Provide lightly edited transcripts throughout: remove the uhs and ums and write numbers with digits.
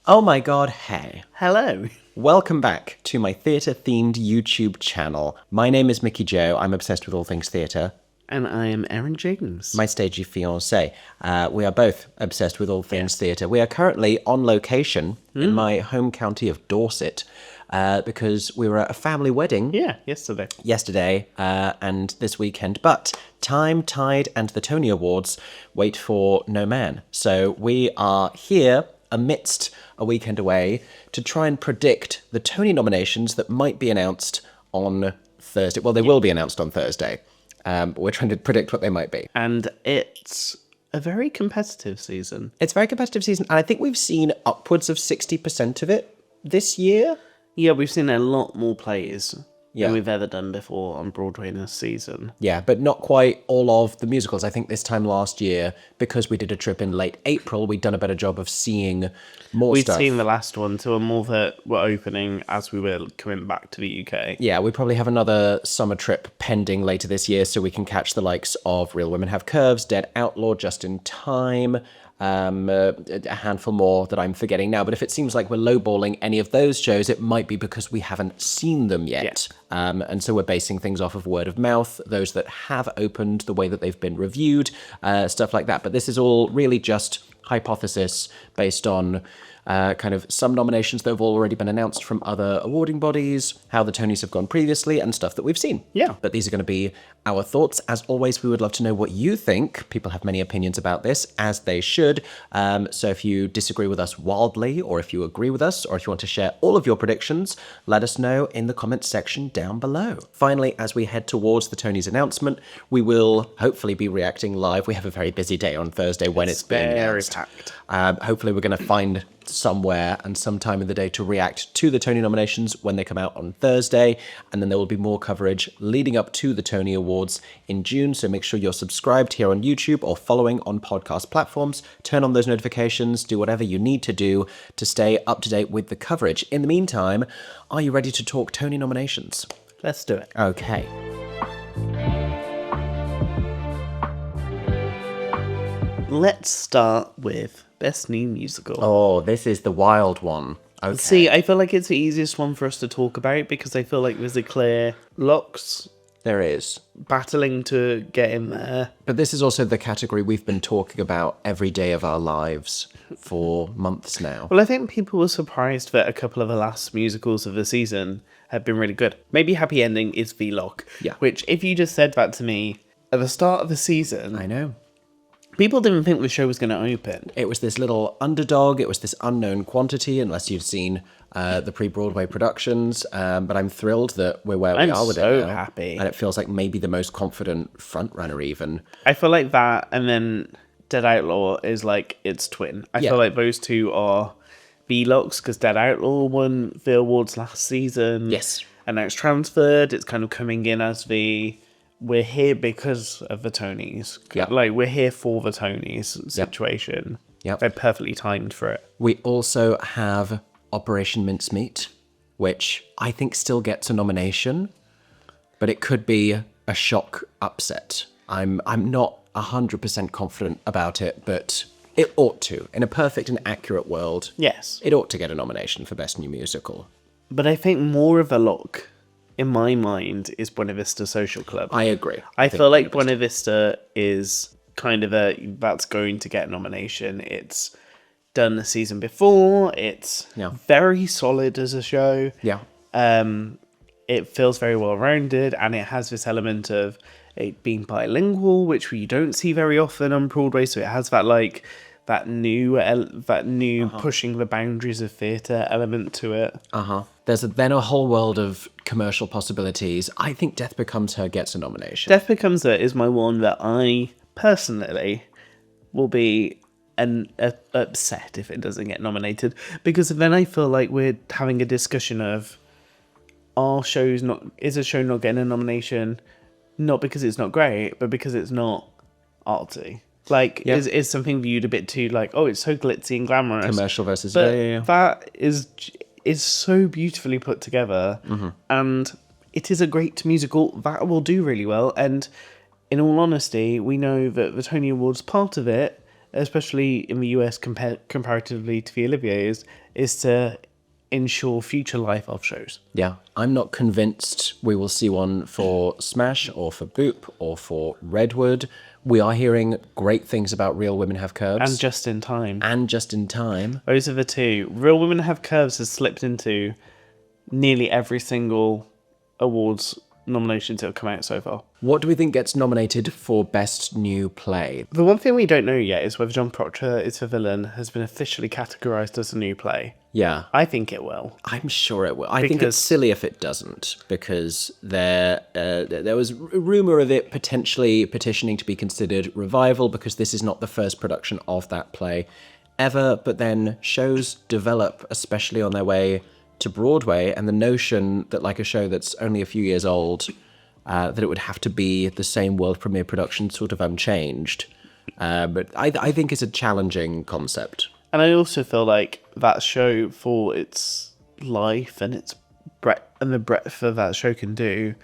Oh my god, hey. Hello. Welcome back to my theatre-themed YouTube channel. My name is Mickey Jo. I'm obsessed with all things theatre. And I am Aaron James. My stagey fiancé. We are both obsessed with all things theatre. We are currently on location in my home county of Dorset because we were at a family wedding. Yeah, yesterday. And this weekend. But time, tide, and the Tony Awards wait for no man. So we are here amidst a weekend away to try and predict the Tony nominations that might be announced on Thursday. Well, they will be announced on Thursday. But we're trying to predict what they might be. And it's a very competitive season. It's a very competitive season, and I think we've seen upwards of 60% of it this year. Yeah, we've seen a lot more plays Yeah. than we've ever done before on Broadway in this season. Yeah, but not quite all of the musicals. I think this time last year, because we did a trip in late April, we'd done a better job of seeing more stuff. We'd seen the last one, so more that were opening as we were coming back to the UK. Yeah, we probably have another summer trip pending later this year, so we can catch the likes of Real Women Have Curves, Dead Outlaw, Just in Time, a handful more that I'm forgetting now. But if it seems like we're lowballing any of those shows, it might be because we haven't seen them yet. And so we're basing things off of word of mouth, those that have opened, the way that they've been reviewed, stuff like that. But this is all really just hypothesis based on kind of some nominations that have already been announced from other awarding bodies, how the Tonys have gone previously, and stuff that we've seen. Yeah. But these are going to be our thoughts. As always, we would love to know what you think. People have many opinions about this, as they should. So if you disagree with us wildly, or if you agree with us, or if you want to share all of your predictions, let us know in the comments section down below. Finally, as we head towards the Tonys announcement, we will hopefully be reacting live. We have a very busy day on Thursday when it's being announced. Packed. Hopefully we're going to find somewhere and some time in the day to react to the Tony nominations when they come out on Thursday, and then there will be more coverage leading up to the Tony Awards in June, so make sure you're subscribed here on YouTube or following on podcast platforms. Turn on those notifications, do whatever you need to do to stay up to date with the coverage. In the meantime, are you ready to talk Tony nominations? Let's do it. Okay. Let's start with Best New Musical. Oh, this is the wild one. Okay. See, I feel like it's the easiest one for us to talk about because I feel like there's a clear locks There is. battling to get in there. But this is also the category we've been talking about every day of our lives for months now. Well, I think people were surprised that a couple of the last musicals of the season have been really good. Maybe Happy Ending is V-Lock. Yeah. Which, if you just said that to me at the start of the season, I know. people didn't think the show was going to open. It was this little underdog. It was this unknown quantity, unless you've seen the pre-Broadway productions. But I'm thrilled that we're where we are with it now. I'm so happy. And it feels like maybe the most confident frontrunner even. I feel like that, and then Dead Outlaw is like its twin. I feel like those two are V-Locks, because Dead Outlaw won the awards last season. Yes. And now it's transferred. It's kind of coming in as we're here because of the Tonys. Yep. Like, we're here for the Tonys situation. Yep. They're perfectly timed for it. We also have Operation Mincemeat, which I think still gets a nomination, but it could be a shock upset. I'm not 100% confident about it, but it ought to. In a perfect and accurate world, Yes. it ought to get a nomination for Best New Musical. But I think more of a lock, in my mind, is Buena Vista Social Club. I agree. I feel like Buena Vista is kind of that's going to get a nomination. It's done the season before. It's very solid as a show. Yeah. It feels very well rounded, and it has this element of it being bilingual, which we don't see very often on Broadway. So it has that that new pushing the boundaries of theatre element to it. There's then a whole world of commercial possibilities. I think Death Becomes Her gets a nomination. Death Becomes Her is my one that I personally will be upset if it doesn't get nominated, because then I feel like we're having a discussion of is a show not getting a nomination, not because it's not great, but because it's not arty. Like, is something viewed a bit too like, oh, it's so glitzy and glamorous. Commercial versus... But that is so beautifully put together, and it is a great musical that will do really well. And in all honesty, we know that the Tony Awards part of it especially in the US comparatively to the Olivier's, is to ensure future life of shows. Yeah, I'm not convinced we will see one for Smash or for Boop or for Redwood. We are hearing great things about Real Women Have Curves. And Just in Time. Those are the two. Real Women Have Curves has slipped into nearly every single awards nominations that have come out so far. What do we think gets nominated for Best New Play? The one thing we don't know yet is whether John Proctor is the Villain has been officially categorised as a new play. Yeah. I think it will. I'm sure it will. I think it's silly if it doesn't, because there was rumour of it potentially petitioning to be considered revival, because this is not the first production of that play ever, but then shows develop, especially on their way to Broadway, and the notion that like a show that's only a few years old, that it would have to be the same world premiere production sort of unchanged. But I think it's a challenging concept. And I also feel like that show, for its life and its breadth and the breadth that that show can do,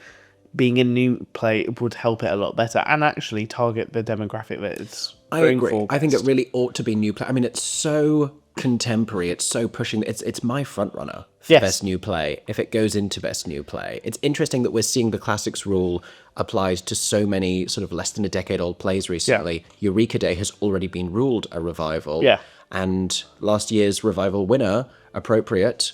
being a new play would help it a lot better and actually target the demographic that it's going for. I think it really ought to be new play. I mean, it's so contemporary. It's so pushing. It's my front runner for Best New Play if it goes into Best New Play. It's interesting that we're seeing the classics rule applied to so many sort of less than a decade old plays recently. Yeah. Eureka Day has already been ruled a revival. Yeah. And last year's revival winner, Appropriate,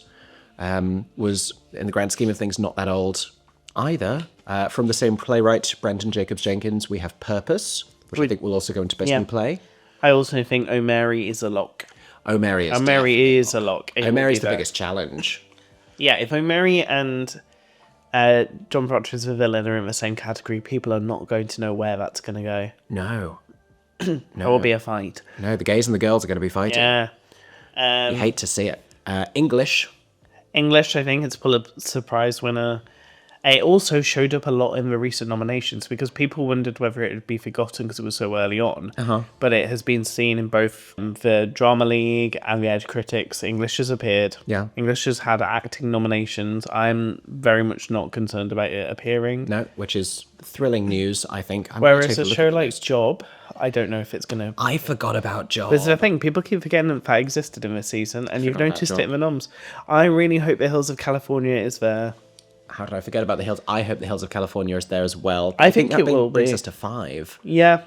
was, in the grand scheme of things, not that old either. From the same playwright, Brenton Jacobs Jenkins, we have Purpose, which I think will also go into Best New Play. I also think Oh Mary is a lock. Oh Mary is a lock. Oh Mary's the biggest challenge. Yeah, if Oh Mary and John Proctor's The Villain are in the same category, people are not going to know where that's going to go. No. There will be a fight. No, the gays and the girls are going to be fighting. Yeah. You hate to see it. English, I think it's a surprise winner. It also showed up a lot in the recent nominations because people wondered whether it would be forgotten because it was so early on. But it has been seen in both the Drama League and the Edge Critics. English has appeared. Yeah. English has had acting nominations. I'm very much not concerned about it appearing. No, which is thrilling news, I think. Whereas a show like Job, I don't know if it's going to... I forgot about Job. This is the thing. People keep forgetting that existed in this season, and you've noticed it in the noms. I really hope The Hills of California is there. How did I forget about The Hills? I hope The Hills of California is there as well. I think that it will brings be. us to 5. Yeah.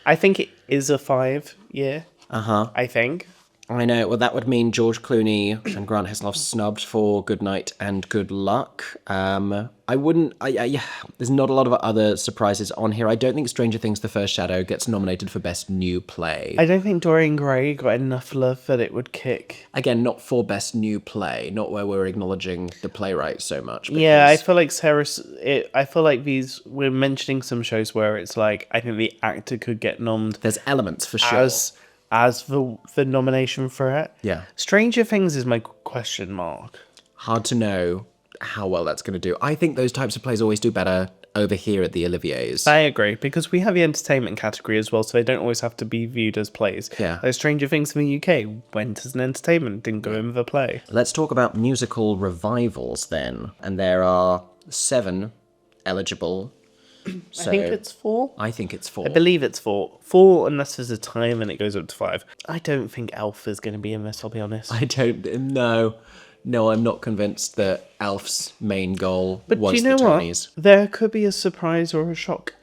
I think it is a 5 year. I think. I know. Well, that would mean George Clooney and Grant Heslov snubbed for Good Night and Good Luck. There's not a lot of other surprises on here. I don't think Stranger Things The First Shadow gets nominated for Best New Play. I don't think Dorian Gray got enough love that it would kick. Again, not for Best New Play, not where we're acknowledging the playwright so much. Yeah, I feel like we're mentioning some shows where it's like, I think the actor could get nommed. There's elements for sure. As the nomination for it. Yeah. Stranger Things is my question mark. Hard to know how well that's going to do. I think those types of plays always do better over here at the Olivier's. I agree, because we have the entertainment category as well, so they don't always have to be viewed as plays. Yeah. Like Stranger Things in the UK went as an entertainment, didn't go in with a play. Let's talk about musical revivals then. And there are 7 eligible. So I think it's 4. I think it's 4. I believe it's 4. 4 unless there's a time and it goes up to 5. I don't think Elf is going to be in this, I'll be honest. I don't know. No, I'm not convinced that Alf's main goal was But do you know the Tonys. what? There could be a surprise or a shock.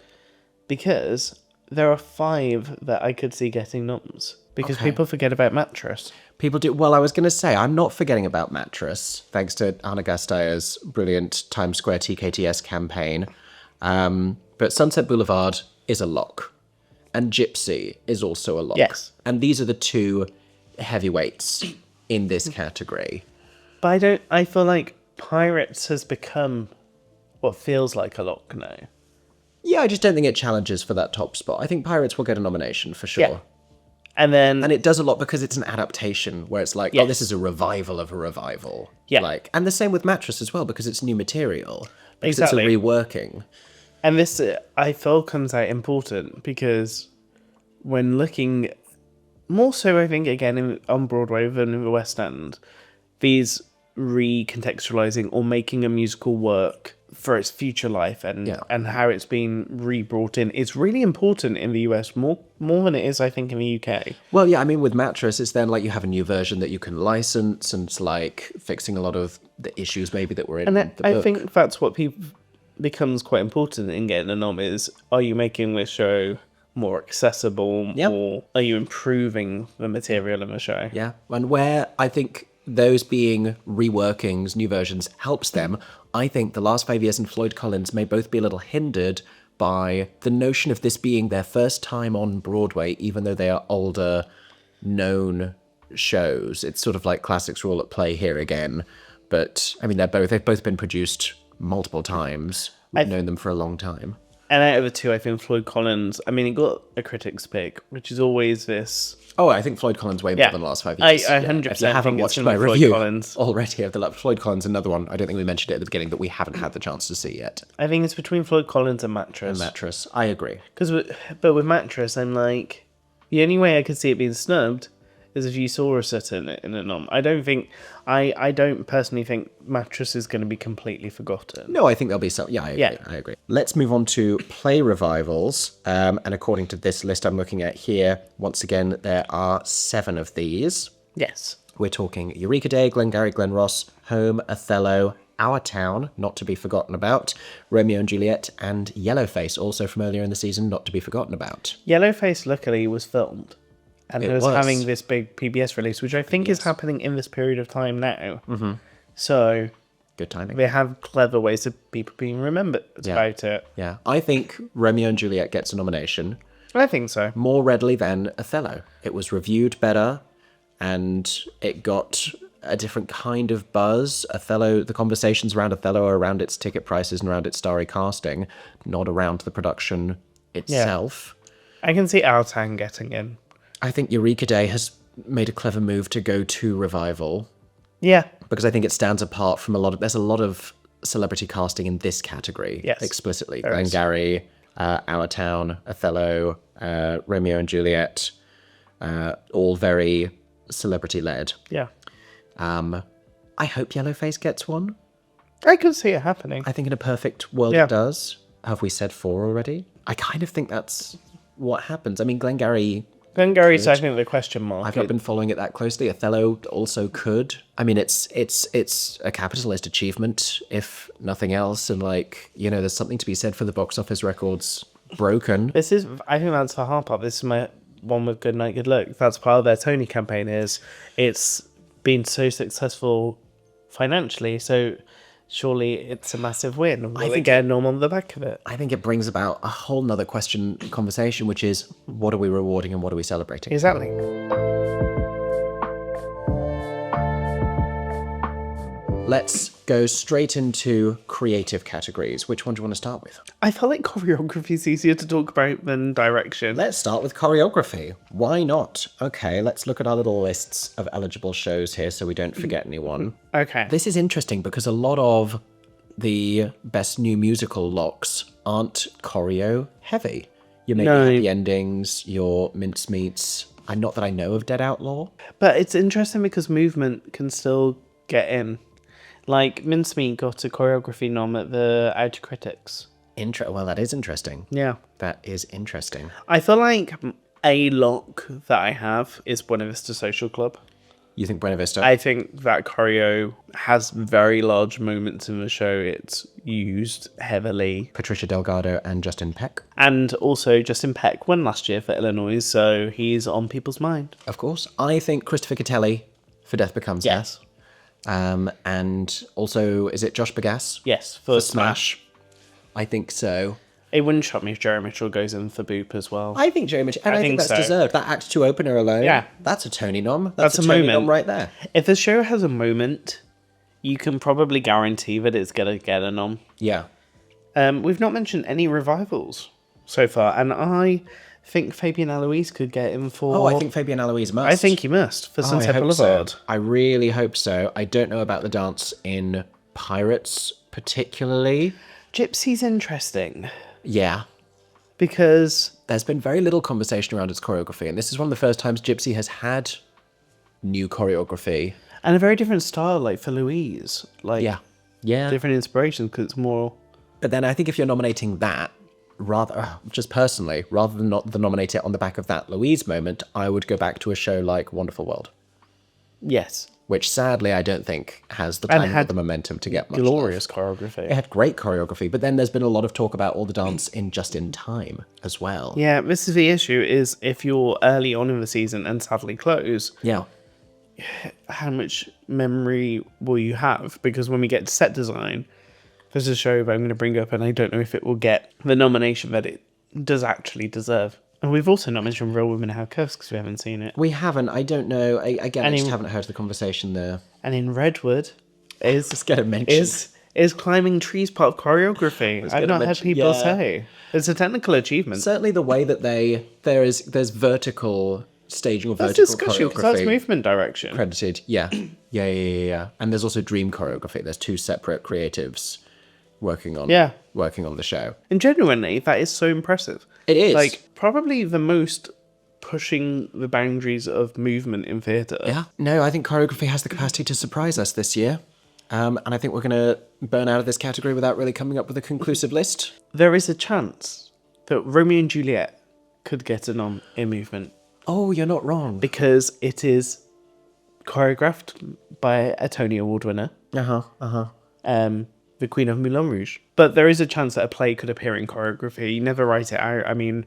Because there are 5 that I could see getting noms. Because people forget about Mattress. People do. Well, I was going to say, I'm not forgetting about Mattress, thanks to Anna Gasteier's brilliant Times Square TKTS campaign. But Sunset Boulevard is a lock. And Gypsy is also a lock. Yes. And these are the 2 heavyweights in this category. But I feel like Pirates has become what feels like a lock now. Yeah, I just don't think it challenges for that top spot. I think Pirates will get a nomination for sure. Yeah. And it does a lot because it's an adaptation where it's like, this is a revival of a revival. Yeah. And the same with Mattress as well, because it's new material. Because Exactly. It's a reworking. And this, I feel, comes out important because when looking, more so I think, again, on Broadway than in the West End, these recontextualizing or making a musical work for its future life and how it's been re-brought in is really important in the US, more than it is, I think, in the UK. Well, yeah, I mean, with Mattress, it's then like you have a new version that you can license, and it's like fixing a lot of the issues maybe that were in the book. I think that's what becomes quite important in getting a nom is, are you making this show more accessible, or are you improving the material in the show? Yeah, and where I think those being reworkings, new versions, helps them, I think the last 5 years in Floyd Collins may both be a little hindered by the notion of this being their first time on Broadway, even though they are older, known shows. It's sort of like classics are all at play here again. But, I mean, they've both been produced multiple times. We've known them for a long time. And out of the two, I think Floyd Collins, I mean, he got a critic's pick, which is always this... Oh, I think Floyd Collins way more than the last 5 years. I 100% If you haven't think watched it's my Floyd review Collins. already of the Floyd Collins, another one, I don't think we mentioned it at the beginning, that we haven't had the chance to see yet. I think it's between Floyd Collins and Mattress. Mattress, I agree. But with Mattress, I'm like, the only way I could see it being snubbed is if you saw us sit in a nom. I don't personally think Mattress is going to be completely forgotten. No, I think there'll be some. Yeah, I agree. Let's move on to play revivals. And according to this list I'm looking at here, once again, there are 7 of these. Yes. We're talking Eureka Day, Glengarry Glen Ross, Home, Othello, Our Town, not to be forgotten about, Romeo and Juliet, and Yellowface, also from earlier in the season, not to be forgotten about. Yellowface, luckily, was filmed. And it was having this big PBS release, which I think is happening in this period of time now. Mm-hmm. So... Good timing. They have clever ways of people being remembered about it. Yeah. I think Romeo and Juliet gets a nomination. I think so. More readily than Othello. It was reviewed better, and it got a different kind of buzz. Othello, the conversations around Othello are around its ticket prices and around its starry casting, not around the production itself. Yeah. I can see Our Town getting in. I think Eureka Day has made a clever move to go to revival. Yeah. Because I think it stands apart from there's a lot of celebrity casting in this category. Yes. Explicitly. Glengarry, Our Town, Othello, Romeo and Juliet, all very celebrity-led. Yeah. I hope Yellowface gets one. I could see it happening. I think in a perfect world it does. Have we said 4 already? I kind of think that's what happens. I mean, Glengarry's, I think, the question mark. I've not been following it that closely. Othello also could. I mean, it's a capitalist achievement, if nothing else. And there's something to be said for the box office records broken. I think that's the hard part. This is my one with Good Night, Good Luck. That's part of their Tony campaign it's been so successful financially. So surely it's a massive win. Will they get a nom on the back of it? I think it brings about a whole nother conversation, which is, what are we rewarding and what are we celebrating? Exactly. Let's go straight into creative categories. Which one do you want to start with? I felt like choreography is easier to talk about than direction. Let's start with choreography. Why not? Okay, let's look at our little lists of eligible shows here so we don't forget anyone. Okay. This is interesting because a lot of the best new musical locks aren't choreo heavy. You're making happy endings, your mincemeats. Not that I know of Dead Outlaw. But it's interesting because movement can still get in. Like, Mincemeat got a choreography nom at the Outer Critics. Well, that is interesting. Yeah. That is interesting. I feel like a lock that I have is Buena Vista Social Club. You think Buena Vista? I think that choreo has very large moments in the show. It's used heavily. Patricia Delgado and Justin Peck. And also Justin Peck won last year for Illinois, so he's on people's mind. Of course. I think Christopher Catelli for Death Becomes Us. And also, is it Josh Bagass? Yes, for Smash. I think so. It wouldn't shock me if Jerry Mitchell goes in for Boop as well. I think Jerry Mitchell, and I think that's deserved. That Act 2 opener alone, that's a Tony nom. That's a Tony moment. Nom right there. If the show has a moment, you can probably guarantee that it's going to get a nom. Yeah. We've not mentioned any revivals so far, and I think Fabian Aloise could get in for... Oh, I think Fabian Aloise must. I think he must, for Sunset Boulevard. So. I really hope so. I don't know about the dance in Pirates, particularly. Gypsy's interesting. Yeah. Because... There's been very little conversation around its choreography, and this is one of the first times Gypsy has had new choreography. And a very different style, like for Louise. Like, Yeah. different inspirations, because it's more... But then I think if you're nominating that, just personally, rather than not nominate it on the back of that Louise moment, I would go back to a show like Wonderful World. Yes. Which sadly I don't think has the time or the momentum to get much glorious love. choreography. It had great choreography, but then there's been a lot of talk about all the dance in Just in Time as well. Yeah, this is the issue, is if you're early on in the season and sadly close, Yeah. how much memory will you have? Because when we get to set design, there's a show that I'm going to bring up, and I don't know if it will get the nomination that it does actually deserve. And we've also not mentioned Real Women Have Curves because we haven't seen it. We haven't. I don't know. I just haven't heard the conversation there. And in Redwood, is Just get it mentioned. is climbing trees part of choreography? I've not heard people say. It's a technical achievement. Certainly the way that there's vertical staging or That's vertical discussion, choreography. because that's movement direction. Credited. Yeah. Yeah. And there's also dream choreography. There's two separate creatives working on the show. And genuinely, that is so impressive. It is. Like, probably the most pushing the boundaries of movement in theatre. Yeah. No, I think choreography has the capacity to surprise us this year. And I think we're going to burn out of this category without really coming up with a conclusive list. There is a chance that Romeo and Juliet could get a nom in movement. Oh, you're not wrong. Because it is choreographed by a Tony Award winner. The Queen of Moulin Rouge. But there is a chance that a play could appear in choreography. You never write it out. I mean,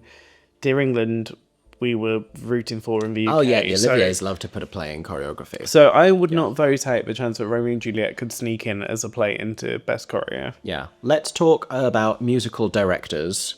Dear England, we were rooting for in the UK. Oh, yeah, the Olivier's love to put a play in choreography. So I would not vote out the chance that Romeo and Juliet could sneak in as a play into Best Choreo. Yeah. Let's talk about musical directors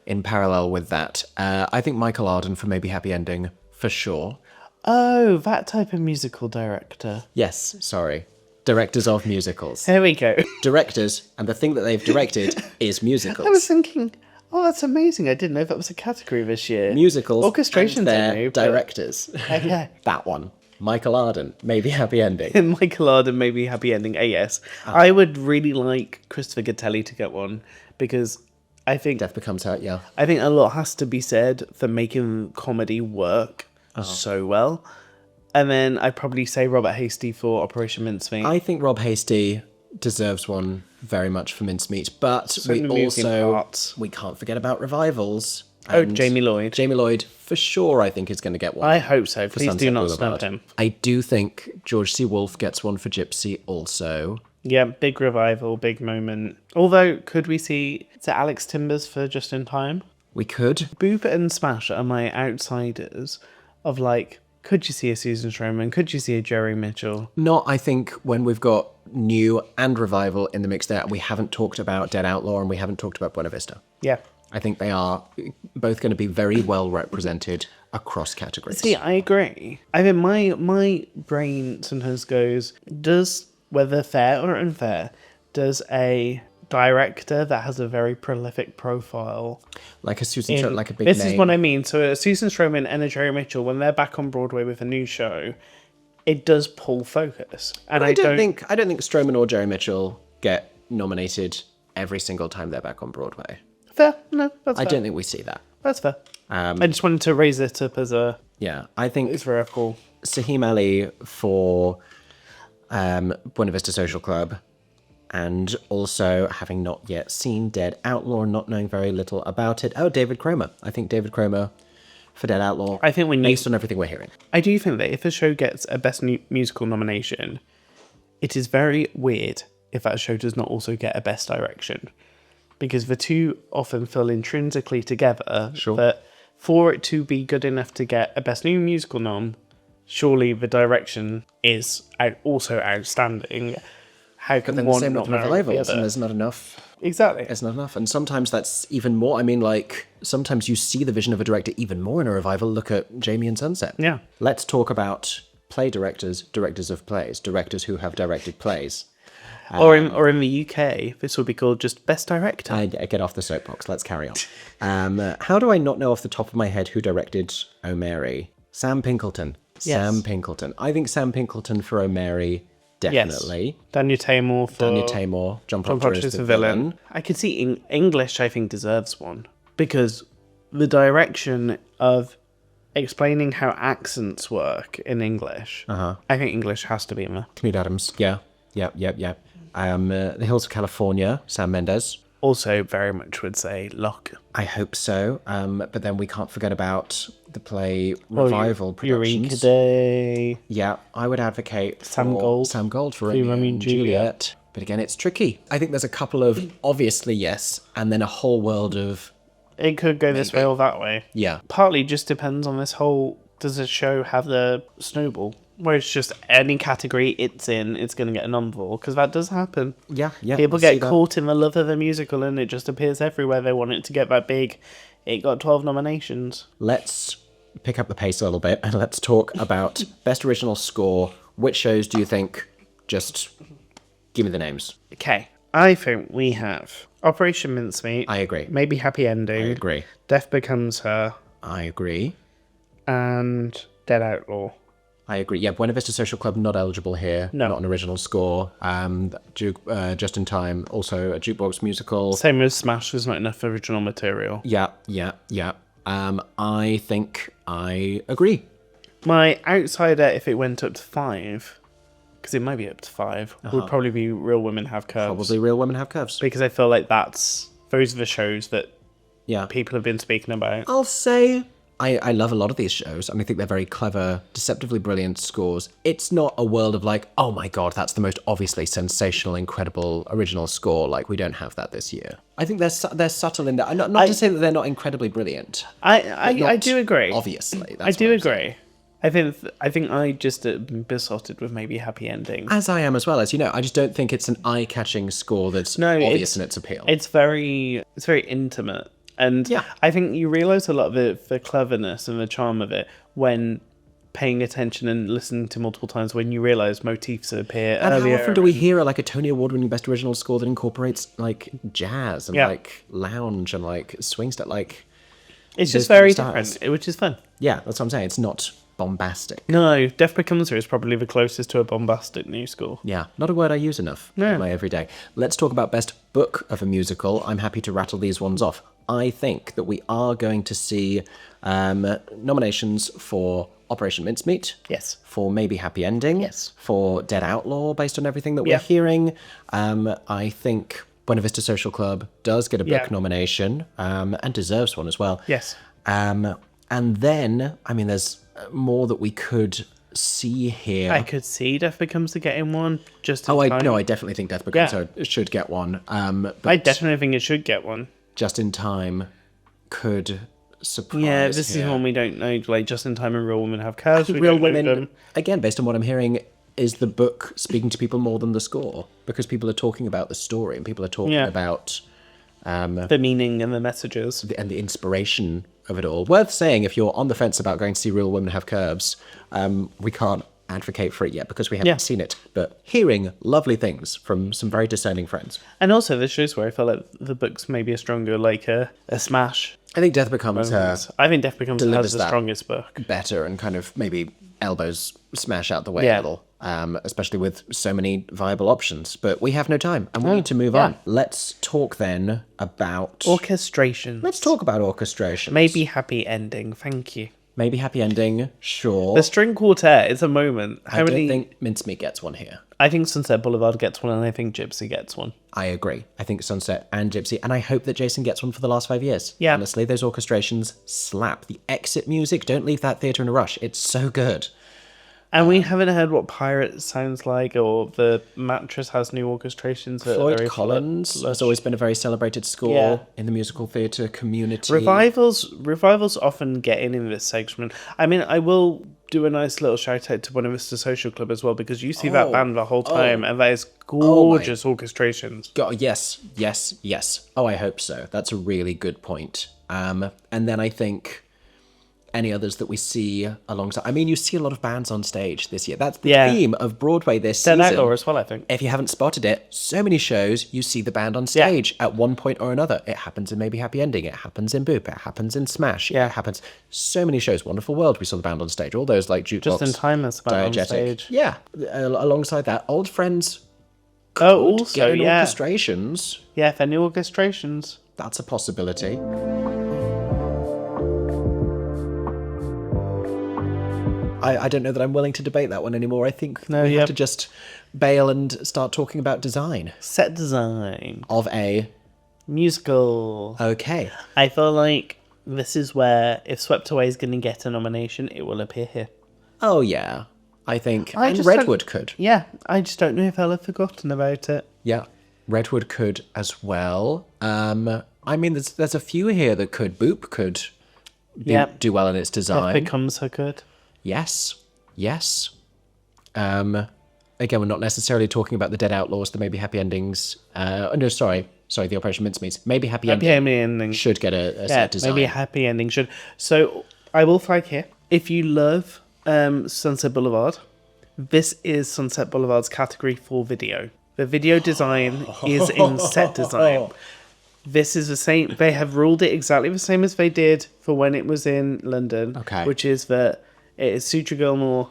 in parallel with that. I think Michael Arden for Maybe Happy Ending, for sure. Oh, that type of musical director. Yes, sorry. Directors of musicals. There we go. Directors, and the thing that they've directed is musicals. I was thinking, oh, that's amazing. I didn't know that was a category this year. Musicals. Orchestrations, and their I knew, directors. Okay. That one. Michael Arden, Maybe Happy Ending. And Michael Arden, Maybe Happy Ending, yes. I would really like Christopher Gattelli to get one, because I think Death Becomes Her, yeah. I think a lot has to be said for making comedy work so well. And then I'd probably say Robert Hasty for Operation Mincemeat. I think Rob Hasty deserves one very much for Mincemeat, but Certain we amusing also parts. we can't forget about revivals. Oh, And Jamie Lloyd. Jamie Lloyd, for sure, I think is going to get one. I hope so. for Please do Sunset not Boulevard. snub him. I do think George C. Wolfe gets one for Gypsy also. Yeah, big revival, big moment. Although, could we see, is it Alex Timbers for Just in Time? We could. Boop and Smash are my outsiders of like, could you see a Susan Stroman? Could you see a Jerry Mitchell? Not, I think, when we've got new and revival in the mix there. We haven't talked about Dead Outlaw and we haven't talked about Buena Vista. Yeah. I think they are both going to be very well represented across categories. See, I agree. I mean, my brain sometimes goes, whether fair or unfair, does a director that has a very prolific profile... Like a Susan Stroman, like a big This name. is what I mean. So Susan Stroman and a Jerry Mitchell, when they're back on Broadway with a new show, it does pull focus. And I don't think Stroman or Jerry Mitchell get nominated every single time they're back on Broadway. Fair. No, that's fair. I don't think we see that. That's fair. I just wanted to raise it up as a... Yeah, I think It's very cool. Saheem Ali for Buena Vista Social Club, and also having not yet seen Dead Outlaw and not knowing very little about it. Oh, David Cromer. I think David Cromer for Dead Outlaw. I think based on everything we're hearing. I do think that if a show gets a Best Musical nomination, it is very weird if that show does not also get a Best Direction. Because the two often feel intrinsically together. Sure. That for it to be good enough to get a Best New Musical nom, surely the direction is also outstanding. How can Then the one same not with merit the revivals, and other? there's not enough. Exactly. It's not enough. And sometimes that's even more. I mean, like, sometimes you see the vision of a director even more in a revival. Look at Jamie and Sunset. Yeah. Let's talk about play directors, directors of plays, directors who have directed plays. Or in the UK, this would be called just Best Director. I get off the soapbox. Let's carry on. How do I not know off the top of my head who directed O'Mary? Sam Pinkleton. Yes. Sam Pinkleton. I think Sam Pinkleton for O'Mary, definitely. Yes. Daniel Tamor for... Daniel Tamor. John Proctor is the villain. I could see English, I think, deserves one. Because the direction of explaining how accents work in English. I think English has to be in there. Cleve Adams. Yeah. The Hills of California, Sam Mendes. Also, very much would say Locke. I hope so. But then we can't forget about the play revival Eureka productions. Day. Yeah, I would advocate Sam Gold for Romeo and Juliet. But again, it's tricky. I think there's a couple of obviously yes, and then a whole world of... It could go this way or that way. Yeah. Partly just depends on this whole... Does the show have the snowball? Where it's just any category it's in, it's going to get a novel. Because that does happen. Yeah. People get caught in the love of a musical and it just appears everywhere. They want it to get that big. It got 12 nominations. Let's pick up the pace a little bit and let's talk about Best Original Score. Which shows do you think? Just give me the names. Okay. I think we have Operation Mincemeat. I agree. Maybe Happy Ending. I agree. Death Becomes Her. I agree. And Dead Outlaw. I agree. Yeah, Buena Vista Social Club not eligible here. No. Not an original score. Just in Time, also a jukebox musical. Same as Smash, there's not enough original material. Yeah. I think I agree. My outsider, if it went up to 5, because it might be up to 5, would probably be Real Women Have Curves. Probably Real Women Have Curves. Because I feel like those are the shows that Yeah. people have been speaking about. I'll say I love a lot of these shows, and I think they're very clever, deceptively brilliant scores. It's not a world of like, oh my god, that's the most obviously sensational, incredible original score. Like, we don't have that this year. I think they're subtle in that. Not to say that they're not incredibly brilliant. I do agree. Obviously, I do agree. I think I just besotted with maybe Happy Ending. As I am as well, as you know. I just don't think it's an eye-catching score that's obvious in its appeal. It's very intimate. And Yeah. I think you realise a lot of the cleverness and the charm of it when paying attention and listening to multiple times, when you realise motifs appear And earlier. how often do we hear like a Tony Award-winning Best Original Score that incorporates like jazz and like lounge and like swing stuff? Like, it's those just very styles. different, which is fun. Yeah, that's what I'm saying. It's not bombastic. No, Death Becomes Her is probably the closest to a bombastic new score. Yeah, not a word I use enough in my everyday. Let's talk about Best Book of a Musical. I'm happy to rattle these ones off. I think that we are going to see nominations for Operation Mincemeat. Yes. For maybe Happy Ending. Yes. For Dead Outlaw, based on everything that we're hearing. I think Buena Vista Social Club does get a book nomination and deserves one as well. Yes. And then, I mean, there's more that we could see here. I could see Death Becomes Her getting one. Just in time. I definitely think Death Becomes Her should get one. But I definitely think it should get one. Just in Time could surprise. Yeah, this is one we don't know. Like Just in Time and Real Women Have Curves. Real Women, again, based on what I'm hearing, is the book speaking to people more than the score? Because people are talking about the story and people are talking about the meaning and the messages and the inspiration of it all. Worth saying, if you're on the fence about going to see Real Women Have Curves, we can't advocate for it yet because we haven't seen it, but hearing lovely things from some very discerning friends. And also the shows where I felt like the books maybe are stronger, like a Smash. I think Death Becomes Her I think Death Becomes Her has delivers the that strongest book. better and kind of maybe elbows Smash out the way a little, especially with so many viable options. But we have no time and we need to move on. Let's talk then about Orchestration. Let's talk about orchestration. Maybe Happy Ending. Thank you. Maybe Happy Ending, sure. The string quartet is a moment. I don't think Mincemeat gets one here. I think Sunset Boulevard gets one, and I think Gypsy gets one. I agree. I think Sunset and Gypsy, and I hope that Jason gets one for the last 5 years. Yeah. Honestly, those orchestrations slap. The exit music, don't leave that theatre in a rush. It's so good. And we haven't heard what Pirate sounds like, or the Mattress has new orchestrations. That are Floyd very Collins has always been a very celebrated score in the musical theatre community. Revivals often get in this segment. I mean, I will do a nice little shout out to Buena Vista Social Club as well, because you see that band the whole time, and that is gorgeous orchestrations. God, yes. Oh, I hope so. That's a really good point. And then I think any others that we see alongside. I mean, you see a lot of bands on stage this year. That's the theme of Broadway this season. Dead Outlaw as well, I think. If you haven't spotted it, so many shows, you see the band on stage at one point or another. It happens in Maybe Happy Ending. It happens in Boop. It happens in Smash. It happens. So many shows. Wonderful World, we saw the band on stage. All those like jukebox. Just in Time as well on stage. Yeah. Alongside that, Old Friends Also, get in orchestrations. Yeah, if any orchestrations. That's a possibility. I don't know that I'm willing to debate that one anymore. I think we yeah. have to just bail and start talking about design Set design. of a... Musical. Okay. I feel like this is where, if Swept Away is going to get a nomination, it will appear here. Oh, yeah. I think... I and just Redwood could. Yeah, I just don't know if I'll have forgotten about it. Yeah. Redwood could as well. I mean, there's a few here that could. Boop could do well in its design. Death Becomes Her could. Yes. Yes. Again, we're not necessarily talking about the Dead Outlaws, the Maybe Happy Endings. No, sorry, the Operation Mincemeat. Maybe Happy Ending should get a set design. Maybe a Happy Ending should. So I will flag here, if you love Sunset Boulevard, this is Sunset Boulevard's category for video. The video design is in set design. This is the same. They have ruled it exactly the same as they did for when it was in London. Okay. Which is that it is Sutra Gilmore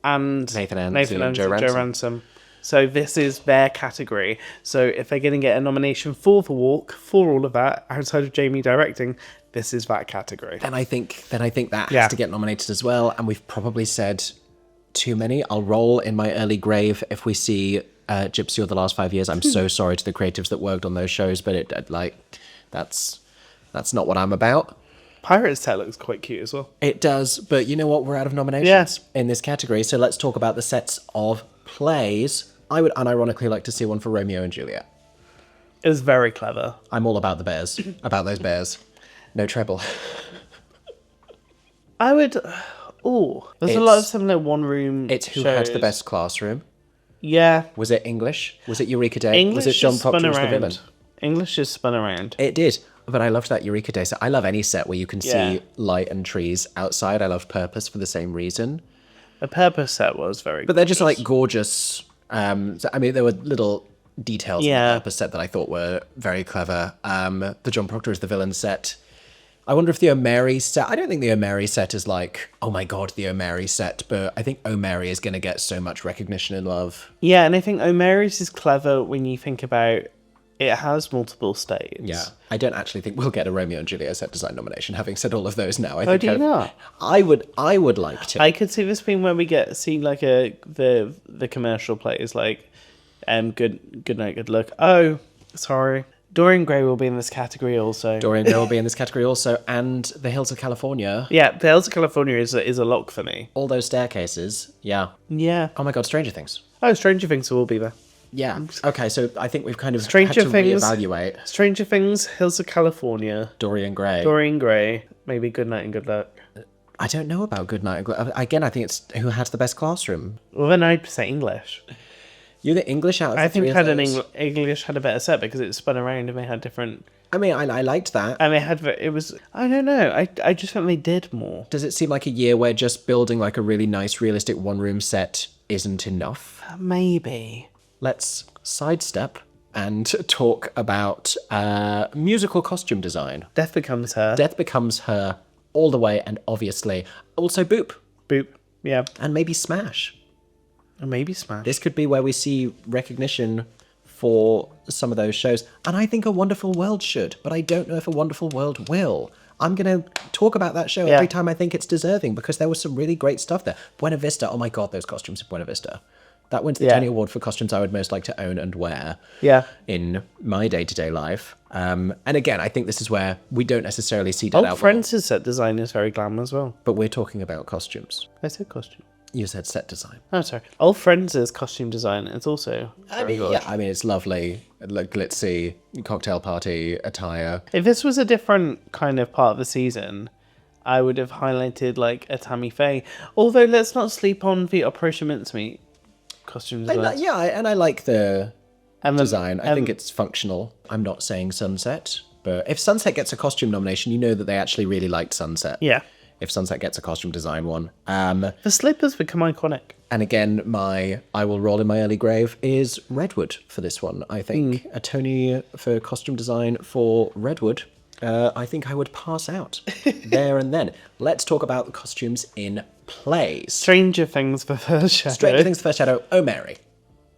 and Nathan and Joe Joe Ransom. So this is their category. So if they're going to get a nomination for The Walk, for all of that, outside of Jamie directing, this is that category. Then I think that has to get nominated as well. And we've probably said too many. I'll roll in my early grave if we see Gypsy or The Last 5 Years. I'm so sorry to the creatives that worked on those shows, but that's not what I'm about. Pirate's Tale looks quite cute as well. It does, but you know what? We're out of nominations in this category, so let's talk about the sets of plays. I would unironically like to see one for Romeo and Juliet. It was very clever. I'm all about the bears. About those bears. No treble. I would... there's a lot of similar one-room It's who shows. had the best classroom. Yeah. Was it English? Was it Eureka Day? English was it John just Proctor spun as the around. villain? English just spun around. It did. But I loved that Eureka Day. So I love any set where you can see light and trees outside. I love Purpose for the same reason. The Purpose set was very But they're just like gorgeous. So, I mean, there were little details in the Purpose set that I thought were very clever. The John Proctor as the villain set. I wonder if the O'Mary set... I don't think the O'Mary set is like, oh my god, the O'Mary set. But I think O'Mary is going to get so much recognition and love. Yeah, and I think O'Mary's is clever when you think about it has multiple states. Yeah. I don't actually think we'll get a Romeo and Juliet set design nomination, having said all of those now. I do you not? I would like to. I could see this being where we see like the commercial plays like Good Night, Good Luck. Oh, sorry. Dorian Gray will be in this category also. Dorian Gray will be in this category also, and The Hills of California. Yeah, The Hills of California is a lock for me. All those staircases. Yeah. Yeah. Oh my god, Stranger Things. Oh, Stranger Things will be there. Yeah. Okay, so I think we've kind of Stranger had to Things, reevaluate. Stranger Things, Hills of California, Dorian Gray. Dorian Gray, maybe Good Night and Good Luck. I don't know about Good Night. Again, I think it's who had the best classroom. Well, then I'd say English. You're the English out of the I think three of those. English had a better set because it spun around and they had different... I mean, I liked that. And they had... It was... I don't know. I just think they did more. Does it seem like a year where just building like a really nice, realistic one-room set isn't enough? Maybe. Let's sidestep and talk about musical costume design. Death Becomes Her. Death Becomes Her all the way, and obviously also Boop. Boop. Yeah. And maybe Smash. And maybe Smash. This could be where we see recognition for some of those shows. And I think A Wonderful World should, but I don't know if A Wonderful World will. I'm going to talk about that show every time I think it's deserving, because there was some really great stuff there. Buena Vista, oh my god, those costumes in Buena Vista. That wins the Tony Award for costumes I would most like to own and wear in my day-to-day life. And again, I think this is where we don't necessarily see Dead Outlaw. Friends' set design is very glam as well. But we're talking about costumes. I said costume. You said set design. Oh, sorry. Old Friends' costume design is also very good. Yeah, I mean, it's lovely, like glitzy, cocktail party attire. If this was a different kind of part of the season, I would have highlighted like a Tammy Faye. Although, let's not sleep on the Operation Mincemeat costume design. I like the And design. I think it's functional. I'm not saying Sunset, but if Sunset gets a costume nomination, you know that they actually really liked Sunset. Yeah. If Sunset gets a costume design one. The slippers become iconic. And again, I will roll in my early grave is Redwood for this one. I think a Tony for costume design for Redwood. I think I would pass out there and then. Let's talk about the costumes in plays. Stranger Things, The First Shadow. Stranger Things, The First Shadow. Oh, Mary.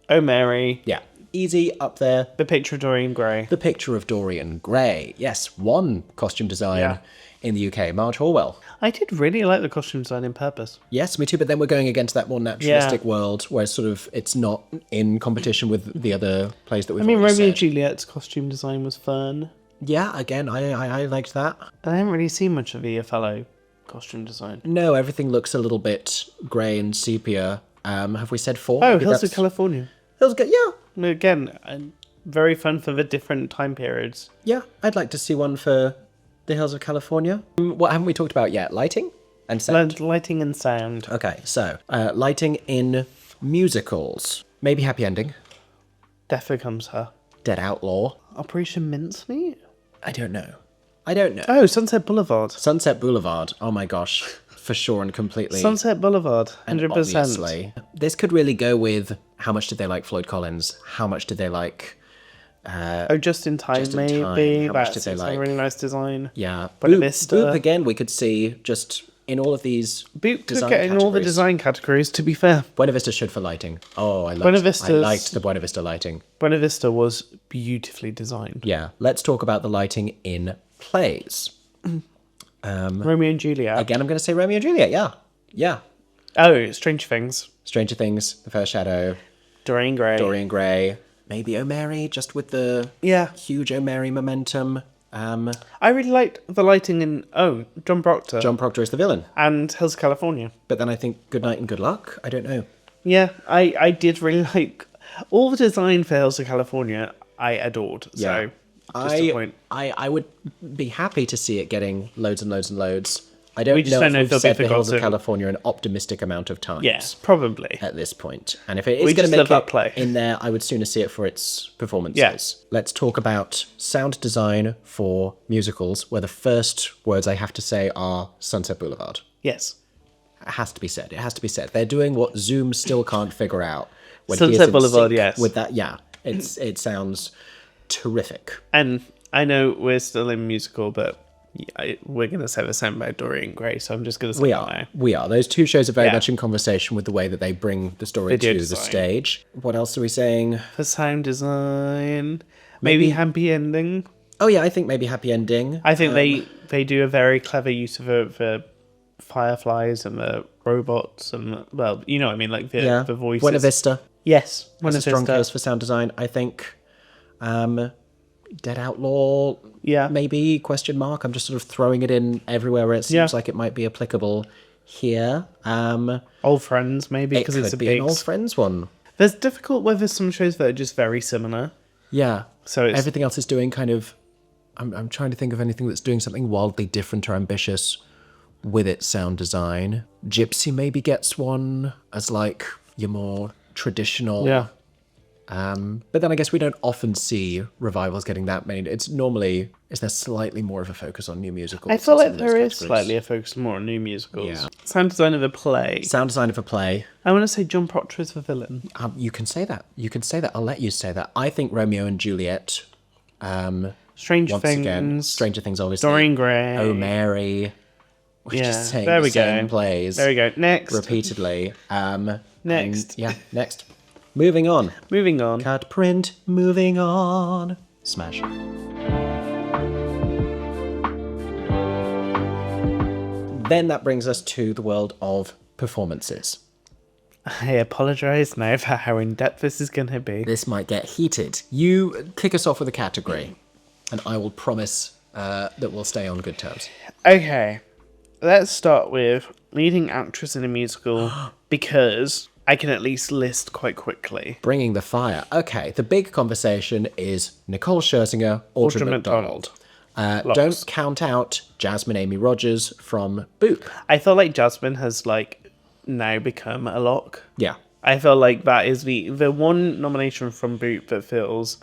Oh, Mary. Yeah. Easy up there. The Picture of Dorian Gray. The Picture of Dorian Gray. Yes, one costume design in the UK, Marge Horwell. I did really like the costume design in Purpose. Yes, me too, but then we're going against that more naturalistic world where sort of it's not in competition with the other plays that we've already Romeo said. and Juliet's costume design was fun. Yeah, again, I liked that. I haven't really seen much of the Othello costume design. No, everything looks a little bit grey and sepia. Have we said 4? Oh, Maybe Hills of that's- California. Hills of yeah. Again, very fun for the different time periods. Yeah, I'd like to see one for the Hills of California. What haven't we talked about yet? Lighting and sound. Lighting and sound. Okay, so lighting in musicals. Maybe Happy Ending. Death Becomes Her. Dead Outlaw. Operation Mincemeat? I don't know. Oh, Sunset Boulevard. Sunset Boulevard. Oh my gosh. For sure and completely. Sunset Boulevard. 100%. And obviously, this could really go with how much did they like Floyd Collins? How much did they like... Just in Time, Just in maybe. Time. How much did That's they like? a really nice design. Yeah. Buena Boop, Vista. Boop again, we could see just in all of these Boot could design get in all the categories. design categories, to be fair. Buena Vista should for lighting. Oh, I Buena I Vista's- liked the Buena Vista lighting. Buena Vista was beautifully designed. Yeah. Let's talk about the lighting in plays. Romeo and Juliet. Again, I'm going to say Romeo and Juliet. Yeah. Yeah. Oh, Stranger Things. Stranger Things, The First Shadow, Dorian Gray. Dorian Gray, maybe O'Mary, just with the Yeah. huge O'Mary momentum. I really liked the lighting in, John Proctor. John Proctor is the villain. And Hills of California. But then I think Good Night and Good Luck. I don't know. Yeah, I did really like all the design for Hills of California. I adored. Yeah. So, just a point. I would be happy to see it getting loads and loads and loads. I don't We just know don't if know if we've they'll be said the Hills of forgotten. California an optimistic amount of times. Yes, probably. At this point. And if it is We going just to love make that it play. in there, I would sooner see it for its performances. Yes. Let's talk about sound design for musicals, where the first words I have to say are Sunset Boulevard. Yes. It has to be said. It has to be said. They're doing what Zoom still can't figure out. When Sunset he is in Boulevard, sync yes. With that, yeah. It sounds terrific. And I know we're still in musical, but we're going to say the same about Dorian Gray, so I'm just going to say We that are. now. We are. Those two shows are very Yeah. much in conversation with the way that they bring the story Video to the design. stage. What else are we saying? For sound design, maybe happy ending. Oh yeah, I think maybe Happy Ending. I think they do a very clever use of the fireflies and the robots and, well, you know what I mean, like the voices. Buena Vista. Yes, That's Buena a strong Vista. case for sound design. I think Dead Outlaw, Yeah. maybe, question mark. I'm just sort of throwing it in everywhere where it seems Yeah. like it might be applicable here. Old Friends, maybe, It because could it's a be big... an Old Friends one. There's difficult where there's some shows that are just very similar. Yeah. So it's... Everything else is doing kind of... I'm trying to think of anything that's doing something wildly different or ambitious with its sound design. Gypsy maybe gets one as like your more traditional... Yeah. But then I guess we don't often see revivals getting that many. It's normally... Is there slightly more of a focus on new musicals? I feel in like some of those there is categories? slightly a focus more on new musicals. Yeah. Sound design of a play. Sound design of a play. I want to say John Proctor is the villain. You can say that. You can say that. I'll let you say that. I think Romeo and Juliet... Stranger once Things. again, Stranger Things, obviously. Dorian Gray. O'Mary. We're Yeah, just saying there the we same go. plays There we go. Next. repeatedly. Next. Next. Moving on. Moving on. Cut print. Moving on. Smash. Then that brings us to the world of performances. I apologise now for how in-depth this is going to be. This might get heated. You kick us off with a category, and I will promise that we'll stay on good terms. Okay. Let's start with leading actress in a musical, because I can at least list quite quickly. Bringing the fire. Okay, the big conversation is Nicole Scherzinger, Audrey Audrey McDonald. Lots. Don't count out Jasmine Amy Rogers from Boop. I feel like Jasmine has, now become a lock. Yeah. I feel like that is the one nomination from Boot that feels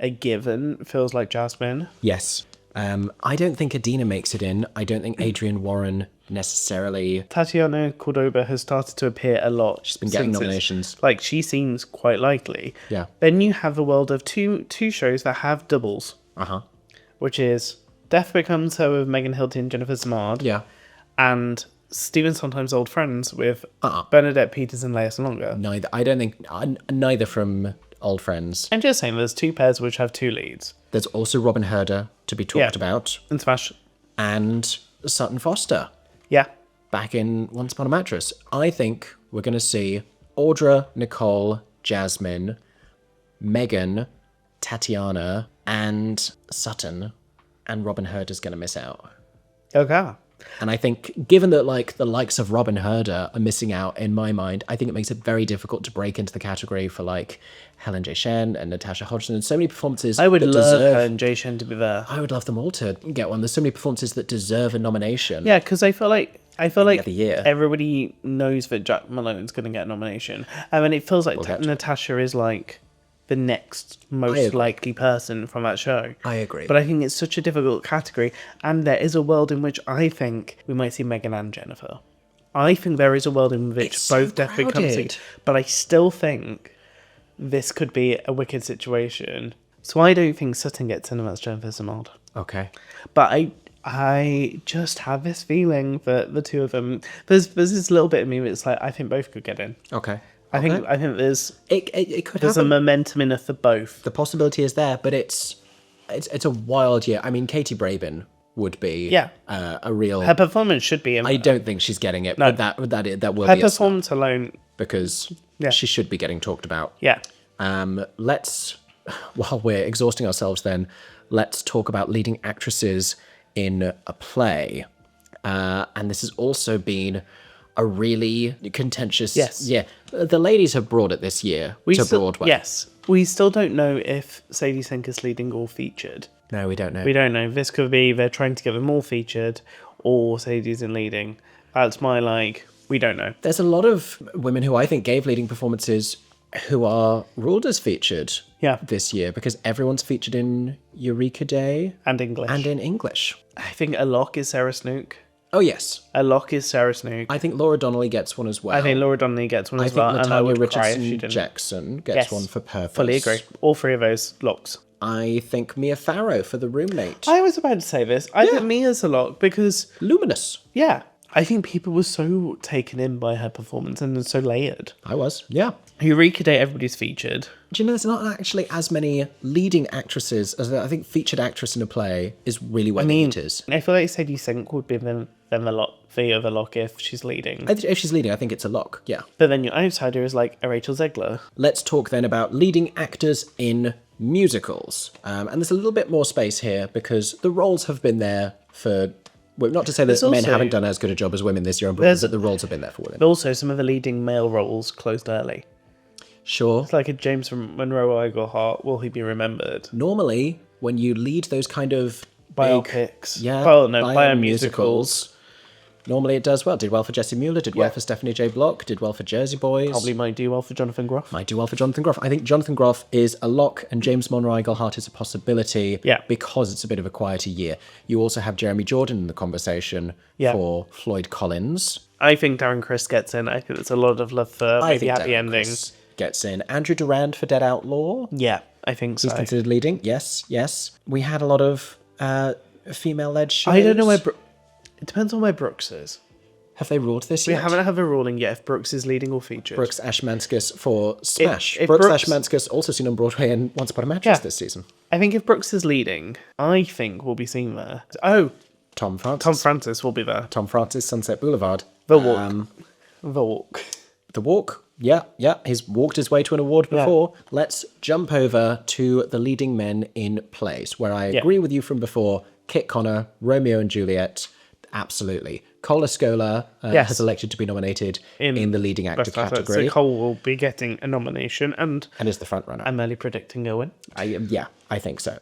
a given, feels like Jasmine. Yes. I don't think Adina makes it in. I don't think Adrienne Warren necessarily. Tatiana Cordoba has started to appear a lot. She's been getting nominations. She seems quite likely. Yeah. Then you have a world of two shows that have doubles, Uh-huh. which is Death Becomes Her with Megan Hilton, Jennifer Samard, Yeah. and Stephen Sondheim's Old Friends with Uh-uh. Bernadette Peters and Lea Salonga. Neither. I don't think. Neither from Old Friends. I'm just saying there's two pairs which have two leads. There's also Robin Herder to be talked Yeah. about. And Smash. And Sutton Foster Yeah. back in Once Upon a Mattress. I think we're going to see Audra, Nicole, Jasmine, Megan, Tatiana, and Sutton, and Robin Hood is going to miss out. Okay. And I think, given that like the likes of Robin Herder are missing out, in my mind, I think it makes it very difficult to break into the category for like Helen J. Shen and Natasha Hodgson, and so many performances. I would that love deserve, Helen J. Shen to be there. I would love them all to get one. There's so many performances that deserve a nomination. Yeah, because I feel like the year. everybody knows that Jack Malone's going to get a nomination, and then it feels like get to Natasha is like the next most likely person from that show. I agree. But I think it's such a difficult category, and there is a world in which I think we might see Megan and Jennifer. I think there is a world in which It's both so definitely come crowded. together, but I still think this could be a wicked situation. So I don't think Sutton gets in as Jennifer Simard. Okay. But I just have this feeling that the two of them, there's this little bit of me that's like, I think both could get in. Okay. I think there's It could a happen. momentum enough for both. The possibility is there, but it's a wild year. I mean, Katie Brabin would be a real. Her performance should be in. I don't think she's getting it, No. but that will Her be performance alone. because Yeah. she should be getting talked about. Yeah. Let's, while we're exhausting ourselves, then let's talk about leading actresses in a play, and this has also been a really contentious. Yes. Yeah, the ladies have brought it this year to Broadway. Yes. We still don't know if Sadie Sinker's leading or featured. No, we don't know. We don't know. This could be they're trying to get them all featured or Sadie's in leading. That's my we don't know. There's a lot of women who I think gave leading performances who are ruled as featured this year because everyone's featured in Eureka Day And English. and in English. I think a lock is Sarah Snook. Oh, yes. A lock is Sarah Snook. I think Laura Donnelly gets one as well. I think Laura Donnelly gets one I as think well. And I Natalia would cry if she Richardson didn't. Jackson gets Yes. one for Purpose. Fully agree. All three of those locks. I think Mia Farrow for The Roommate. I was about to say this. I think Mia's a lock because, Luminous. yeah, I think people were so taken in by her performance and so layered. I was. Yeah. Eureka Day, everybody's featured. Do you know there's not actually as many leading actresses as I think featured actress in a play is really where the heat is. I feel like Sadie Sink would be the other lock if she's leading. If she's leading, I think it's a lock. Yeah. But then your outsider is like a Rachel Zegler. Let's talk then about leading actors in musicals. And there's a little bit more space here because the roles have been there for... Well, not to say that There's men also- haven't done as good a job as women this year, but that the roles have been there for women. But also, some of the leading male roles closed early. Sure. It's like a James Monroe Iglehart, will he be remembered? Normally, when you lead those kind of Biopics. big, Biomusicals. normally it does well. Did well for Jessie Mueller, did well for Stephanie J. Block, did well for Jersey Boys. Probably might do well for Jonathan Groff. Might do well for Jonathan Groff. I think Jonathan Groff is a lock and James Monroe Iglehart is a possibility because it's a bit of a quieter year. You also have Jeremy Jordan in the conversation for Floyd Collins. I think Darren Criss gets in. I think there's a lot of love for maybe happy endings. Gets in. Andrew Durand for Dead Outlaw. Yeah, I think so. He's considered leading. Yes. We had a lot of female-led shows. I don't know where... It depends on where Brooks is. Have they ruled this We yet? haven't had a ruling yet if Brooks is leading or featured. Brooks Ashmanskas for Smash. If Brooks Brooks- Ashmanskas also seen on Broadway in Once Upon a Mattress this season. I think if Brooks is leading, I think we'll be seen there. Oh, Tom Francis. Tom Francis will be there. Tom Francis, Sunset Boulevard. The Walk. The Walk. The Walk. Yeah. He's walked his way to an award before. Let's jump over to the leading men in plays, where I agree with you from before. Kit Connor, Romeo and Juliet, absolutely. Cole Escola has elected to be nominated in the leading actor category. So Cole will be getting a nomination, and is the front runner. I'm early predicting a win. I think so.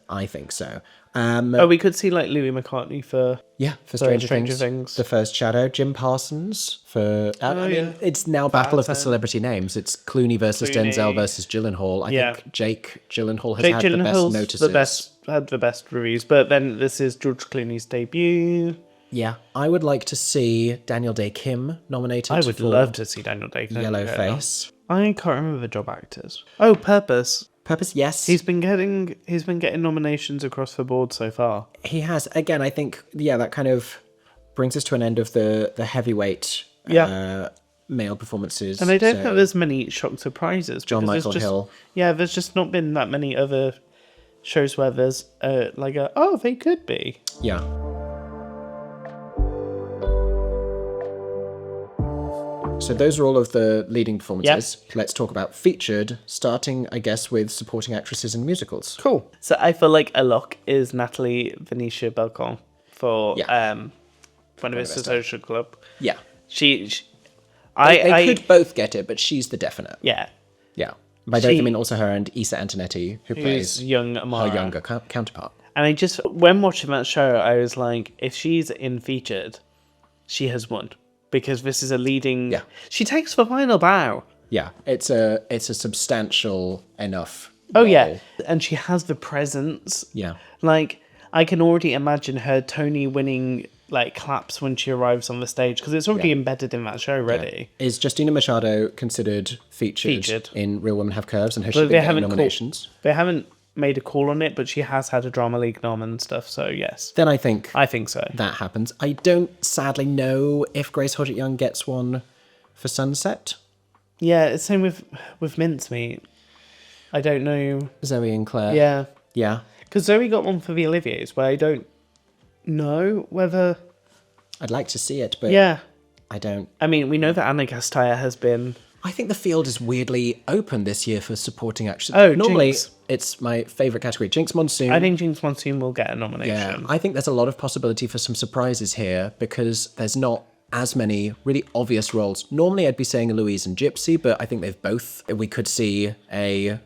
We could see like Louis McCartney for Stranger Stranger Things. Things. The First Shadow. Jim Parsons for... it's now battle of the celebrity names. It's Clooney versus Denzel versus Gyllenhaal. I think Jake Gyllenhaal has had the best notices. Had the best reviews, but then this is George Clooney's debut. Yeah, I would like to see Daniel Day Kim nominated. I would for love to see Daniel Day Kim. Yellowface. I can't remember the job actors. Oh, Purpose. Purpose, yes. He's been getting nominations across the board so far. He has. Again, I think that kind of brings us to an end of the heavyweight male performances. And I don't think there's many shock surprises. John Michael Hill. Yeah, there's just not been that many other shows where there's they could be. Yeah. So those are all of the leading performances. Let's talk about featured, starting, I guess, with supporting actresses in musicals. Cool. So I feel like a lock is Natalie Venetia Belcon for Buena Vista Social Club. Yeah. They They could both get it, but she's the definite. Yeah. Yeah. By both, I mean also her and Issa Antonetti, who plays young Amara. her younger counterpart. And I just, when watching that show, I was like, if she's in featured, she has won. Because this is a leading... Yeah. She takes the final bow. Yeah, it's a substantial enough Oh, role. yeah. And she has the presence. Yeah. Like, I can already imagine her Tony-winning, like, claps when she arrives on the stage. Because it's already embedded in that show already. Yeah. Is Justina Machado considered featured in Real Women Have Curves? And has she But been getting nominations? They haven't made a call on it, but she has had a Drama League nom and stuff, so yes. Then I think so. that happens. I don't sadly know if Grace Hodgett Young gets one for Sunset. Yeah, it's same with Mincemeat. I don't know. Zoe and Claire. Yeah. Yeah. Because Zoe got one for the Olivier's, but I don't know whether... I'd like to see it, but I don't. I mean, we know that Anna Gasteyer has been... I think the field is weirdly open this year for supporting actresses. Oh, normally Jinx. It's my favourite category. Jinx Monsoon. I think Jinx Monsoon will get a nomination. Yeah, I think there's a lot of possibility for some surprises here because there's not as many really obvious roles. Normally I'd be saying Louise and Gypsy, but I think they've both. We could see a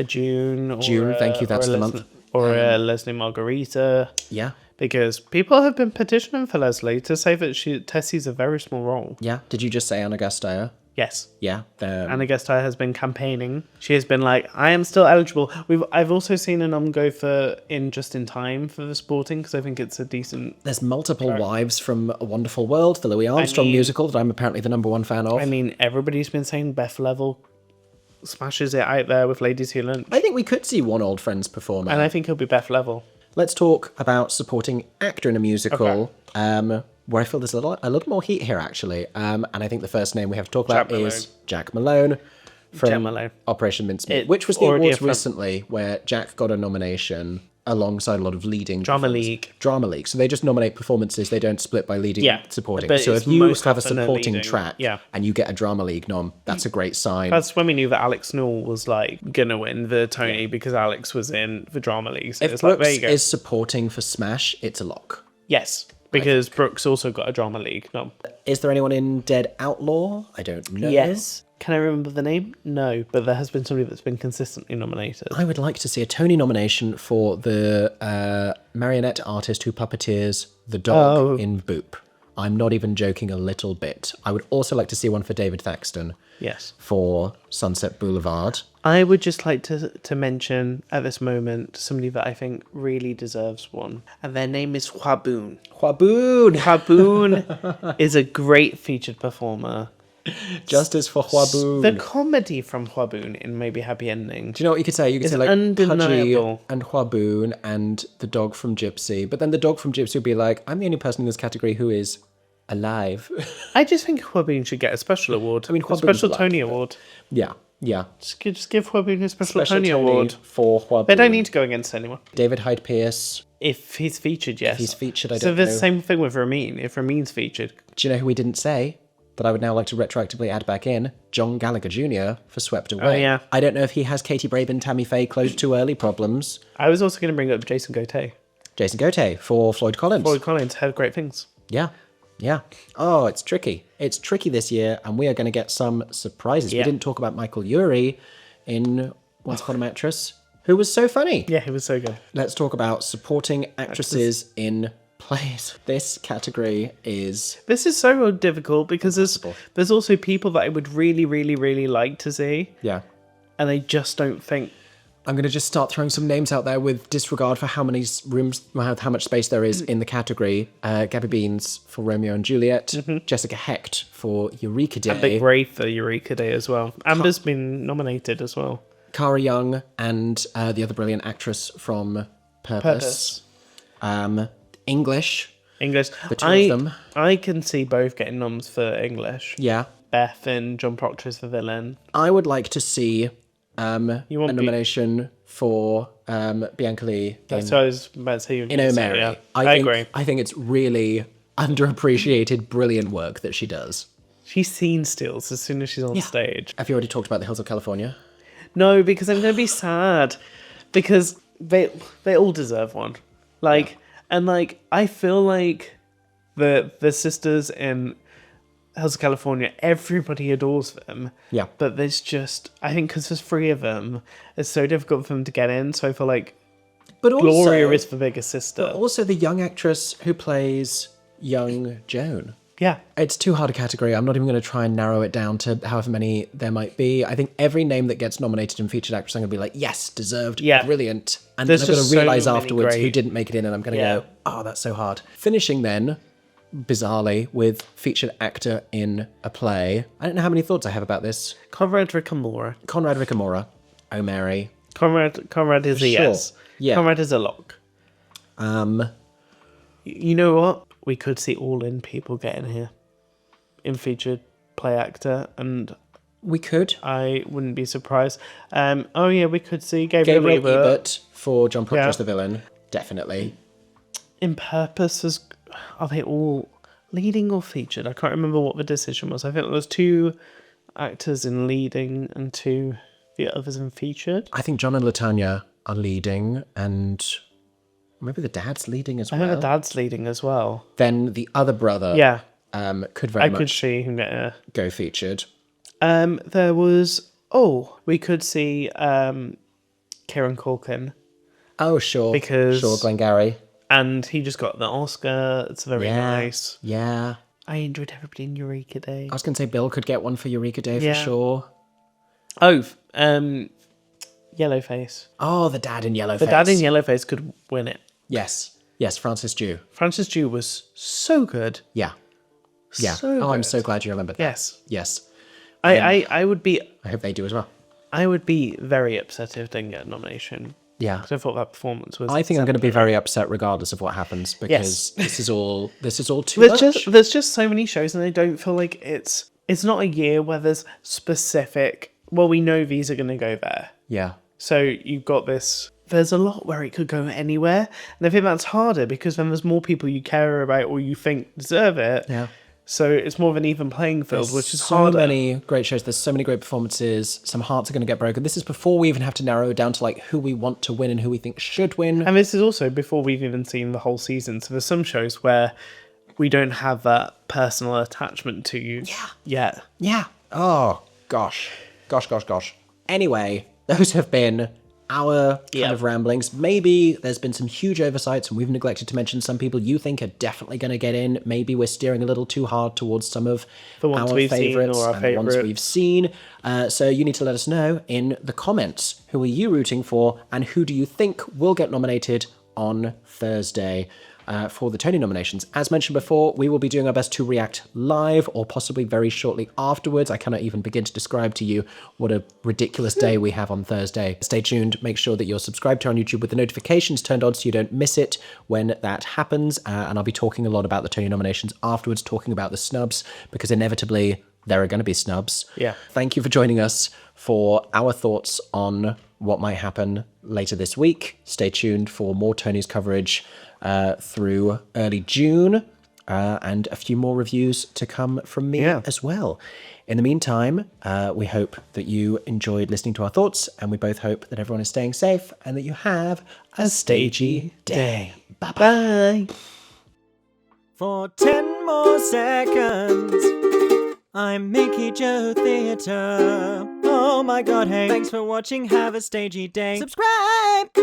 June. Or June, thank you, that's the month. Or a Leslie Margarita. Yeah. Because people have been petitioning for Leslie to say that Tessie's a very small role. Yeah. Did you just say Anna Gasteyer? Yes. Yeah. Anna Gasteyer has been campaigning. She has been like, I am still eligible. I've also seen a nom go for In Just in Time for the sporting because I think it's a decent... There's multiple wives from A Wonderful World, the Louis Armstrong musical that I'm apparently the number one fan of. I mean, everybody's been saying Beth Level smashes it out there with Ladies Who Lunch. I think we could see one Old Friends performer. And I think it'll be Beth Level. Let's talk about supporting actor in a musical, where I feel there's a little more heat here, actually. And I think the first name we have to talk about is Jack Malone from Operation Mincemeat, which was the awards recently where Jack got a nomination alongside a lot of leading Drama League. So they just nominate performances. They don't split by leading supporting. But so if you have a supporting track yeah. and you get a Drama League nom, that's a great sign. That's when we knew that Alex Newell was like gonna win the Tony because Alex was in the Drama League. So if it's Brooks like, there you go. is supporting for Smash, it's a lock. Yes, because Brooks also got a Drama League nom. Is there anyone in Dead Outlaw? I don't know. Yes. Can I remember the name? No, but there has been somebody that's been consistently nominated. I would like to see a Tony nomination for the marionette artist who puppeteers the dog in Boop. I'm not even joking a little bit. I would also like to see one for David Thaxton. Yes. For Sunset Boulevard. I would just like to mention at this moment somebody that I think really deserves one. And their name is Hwaboon. Hwaboon! Hwaboon is a great featured performer. Justice for Hwaboon. The comedy from Hwaboon in Maybe Happy Ending. Do you know what you could say? You could say like undeniable. Pudgy and Hwaboon and the dog from Gypsy. But then the dog from Gypsy would be like, I'm the only person in this category who is alive. I just think Hwaboon should get a special award. I mean, a special Tony award. Yeah. Just give Hwaboon a special Tony award. For Hwaboon. They don't need to go against anyone. David Hyde Pierce. If he's featured, yes. If he's featured, I don't know. So there's the same thing with Ramin. If Ramin's featured. Do you know who we didn't say? That I would now like to retroactively add back in, John Gallagher Jr. for Swept Away. Oh, yeah. I don't know if he has Katie Brabin, Tammy Faye closed too early problems. I was also going to bring up Jason Gauthier. Jason Gauthier for Floyd Collins. Floyd Collins had great things. Yeah. Oh, it's tricky. It's tricky this year, and we are going to get some surprises. Yeah. We didn't talk about Michael Urie in Once Upon a Mattress, who was so funny. Yeah, he was so good. Let's talk about supporting actresses in plays. This category is... This is so difficult because there's also people that I would really, really, really like to see. Yeah. And I just don't think... I'm going to just start throwing some names out there with disregard for how many rooms, how much space there is in the category. Gabby Beans for Romeo and Juliet. Mm-hmm. Jessica Hecht for Eureka Day. Amber Gray for Eureka Day as well. Amber's been nominated as well. Cara Young and the other brilliant actress from Purpose. English. The two of them. I can see both getting noms for English. Yeah. Beth and John Proctor as the villain. I would like to see a nomination for Bianca Lee. That's what I was about to say. In O'Mary. Yeah. I agree. I think it's really underappreciated, brilliant work that she does. She scene steals as soon as she's on stage. Have you already talked about the Hills of California? No, because I'm going to be sad. Because they all deserve one. Like, and like, I feel like the sisters in Hills of California, everybody adores them. Yeah. But there's just, I think because there's 3 of them, it's so difficult for them to get in. So I feel like Gloria is the bigger sister. But also the young actress who plays young Joan. Yeah. It's too hard a category. I'm not even going to try and narrow it down to however many there might be. I think every name that gets nominated in featured actress, I'm going to be like, yes, deserved, brilliant. And then I'm going to realise afterwards who didn't make it in, and I'm going to go, oh, that's so hard. Finishing then, bizarrely, with featured actor in a play. I don't know how many thoughts I have about this. Conrad Ricamora. Oh, Mary. Conrad is a yes. Yeah. Conrad is a lock. You know what? We could see all in people get in here in featured play actor, and we could. I wouldn't be surprised. We could see Gabriel Ebert for John Proctor as the villain. Definitely. In Purpose, are they all leading or featured? I can't remember what the decision was. I think there was 2 actors in leading and 2 the others in featured. I think John and LaTanya are leading, and maybe the dad's leading as well. I think the dad's leading as well. Then the other brother could very much see him go featured. There was... we could see Kieran Culkin. Oh, sure. Because... Sure, Glengarry. And he just got the Oscar. It's very nice. Yeah. I enjoyed everybody in Eureka Day. I was going to say Bill could get one for Eureka Day for sure. Yellowface. Oh, the dad in Yellowface. The dad in Yellowface could win it. Yes, Francis Dew. Francis Dew was so good. Yeah. So I'm good. so glad you remembered that. Yes. I would be... I hope they do as well. I would be very upset if they didn't get a nomination. Yeah. Because I thought that performance was... I think I'm going to be very upset regardless of what happens, because this is all too much. There's just so many shows, and I don't feel like it's not a year where there's specific... Well, we know these are going to go there. Yeah. So you've got this... There's a lot where it could go anywhere. And I think that's harder, because then there's more people you care about or you think deserve it. Yeah. So it's more of an even playing field, which is so harder. many great shows. There's so many great performances. Some hearts are going to get broken. This is before we even have to narrow down to like who we want to win and who we think should win. And this is also before we've even seen the whole season. So there's some shows where we don't have that personal attachment to you yet. Yeah. Oh, gosh. Anyway, those have been our kind of ramblings. Maybe there's been some huge oversights and we've neglected to mention some people you think are definitely going to get in. Maybe we're steering a little too hard towards some of our favourites and the ones we've seen. So you need to let us know in the comments. Who are you rooting for and who do you think will get nominated on Thursday for the Tony nominations? As mentioned before, we will be doing our best to react live or possibly very shortly afterwards. I cannot even begin to describe to you what a ridiculous day we have on Thursday. Stay tuned. Make sure that you're subscribed to our YouTube with the notifications turned on so you don't miss it when that happens. And I'll be talking a lot about the Tony nominations afterwards, talking about the snubs, because inevitably there are going to be snubs. Yeah. Thank you for joining us for our thoughts on what might happen later this week. Stay tuned for more Tony's coverage through early June, and a few more reviews to come from me as well. In the meantime, we hope that you enjoyed listening to our thoughts, and we both hope that everyone is staying safe and that you have a stagey day. Bye-bye. For 10 more seconds, I'm MickeyJoTheatre. Oh my god, hey, thanks for watching, have a stagey day. Subscribe!